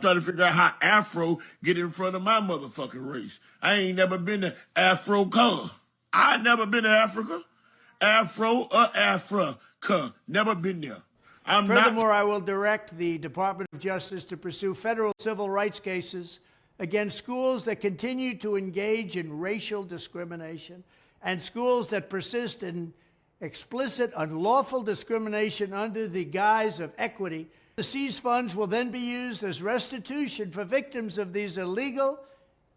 trying to figure out how Afro get in front of my motherfucking race. I ain't never been to Africa. I never been to Africa. Afro or Africa. Never been there. Furthermore, I will direct the Department of Justice to pursue federal civil rights cases against schools that continue to engage in racial discrimination and schools that persist in explicit, unlawful discrimination under the guise of equity. The seized funds will then be used as restitution for victims of these illegal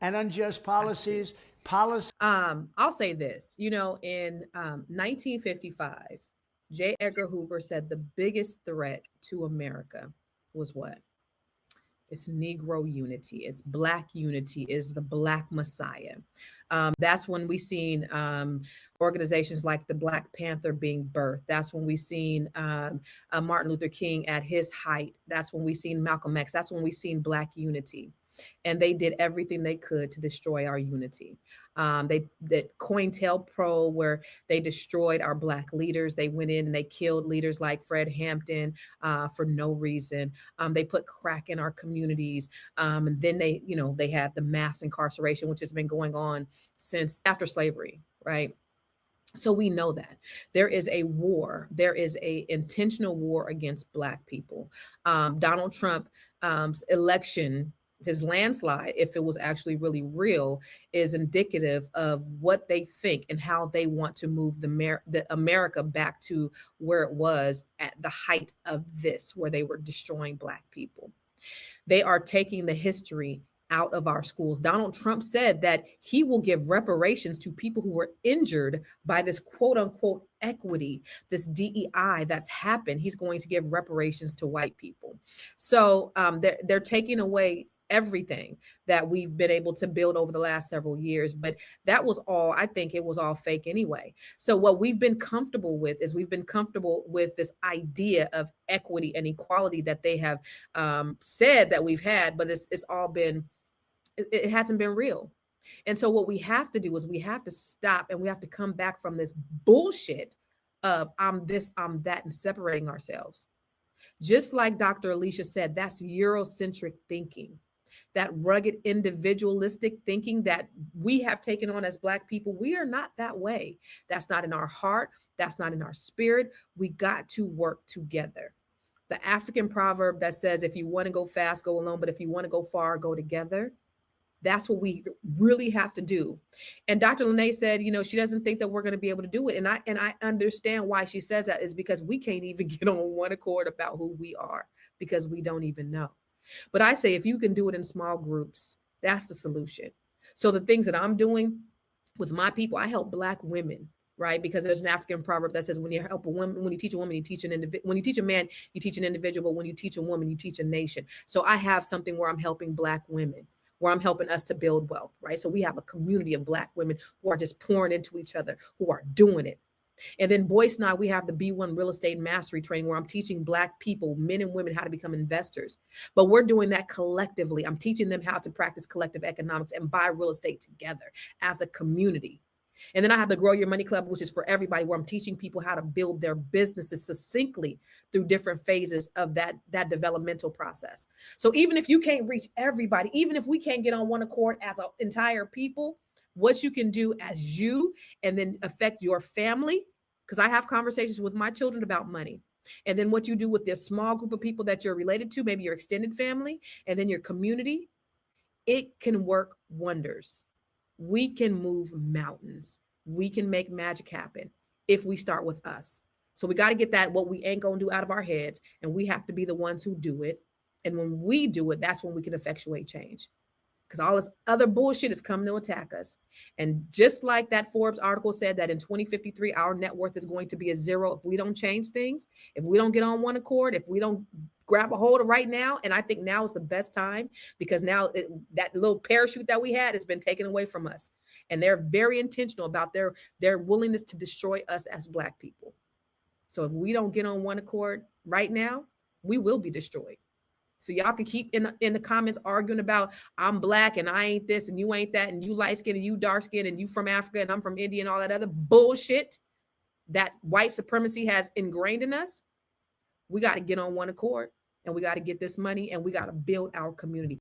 and unjust policies. I'll say this, in 1955, J. Edgar Hoover said the biggest threat to America was what? It's Negro unity. It's Black unity. Is the Black Messiah. That's when we seen organizations like the Black Panther being birthed. That's when we seen Martin Luther King at his height. That's when we seen Malcolm X. That's when we seen Black unity. And they did everything they could to destroy our unity. They did COINTELPRO, where they destroyed our Black leaders. They went in and they killed leaders like Fred Hampton for no reason. They put crack in our communities. And then they had the mass incarceration, which has been going on since after slavery, right? So we know that there is a war. There is a intentional war against Black people. Donald Trump's election, his landslide, if it was actually really real, is indicative of what they think and how they want to move the America back to where it was at the height of this, where they were destroying Black people. They are taking the history out of our schools. Donald Trump said that he will give reparations to people who were injured by this quote unquote equity, this DEI that's happened. He's going to give reparations to white people. So they're taking away everything that we've been able to build over the last several years. But that was all, I think it was all fake anyway. So what we've been comfortable with is we've been comfortable with this idea of equity and equality that they have said that we've had, but it's all been, it hasn't been real. And so what we have to do is we have to stop and we have to come back from this bullshit of I'm this, I'm that, and separating ourselves. Just like Dr. Alicia said, that's Eurocentric thinking. That rugged individualistic thinking that we have taken on as Black people. We are not that way. That's not in our heart. That's not in our spirit. We got to work together. The African proverb that says, if you want to go fast, go alone. But if you want to go far, go together. That's what we really have to do. And Dr. Lene said, she doesn't think that we're going to be able to do it. And I understand why she says that is because we can't even get on one accord about who we are because we don't even know. But I say, if you can do it in small groups, that's the solution. So the things that I'm doing with my people, I help Black women, right? Because there's an African proverb that says, when you help a woman, when you teach a woman, you teach an individual. When you teach a man, you teach an individual. But when you teach a woman, you teach a nation. So I have something where I'm helping Black women, where I'm helping us to build wealth, right? So we have a community of Black women who are just pouring into each other, who are doing it. And then Boyce and I, we have the B1 Real Estate Mastery Training where I'm teaching Black people, men and women, how to become investors. But we're doing that collectively. I'm teaching them how to practice collective economics and buy real estate together as a community. And then I have the Grow Your Money Club, which is for everybody, where I'm teaching people how to build their businesses succinctly through different phases of that developmental process. So even if you can't reach everybody, even if we can't get on one accord as an entire people, what you can do as you and then affect your family, because I have conversations with my children about money. And then what you do with this small group of people that you're related to, maybe your extended family, and then your community, it can work wonders. We can move mountains. We can make magic happen if we start with us. So we got to get that, what we ain't going to do, out of our heads. And we have to be the ones who do it. And when we do it, that's when we can effectuate change. Because all this other bullshit is coming to attack us. And just like that Forbes article said that in 2053, our net worth is going to be a zero if we don't change things, if we don't get on one accord, if we don't grab a hold of right now. And I think now is the best time because now that little parachute that we had has been taken away from us. And they're very intentional about their willingness to destroy us as Black people. So if we don't get on one accord right now, we will be destroyed. So y'all can keep in the comments arguing about I'm Black and I ain't this and you ain't that and you light skin and you dark skin and you from Africa and I'm from India and all that other bullshit that white supremacy has ingrained in us. We got to get on one accord and we got to get this money and we got to build our community.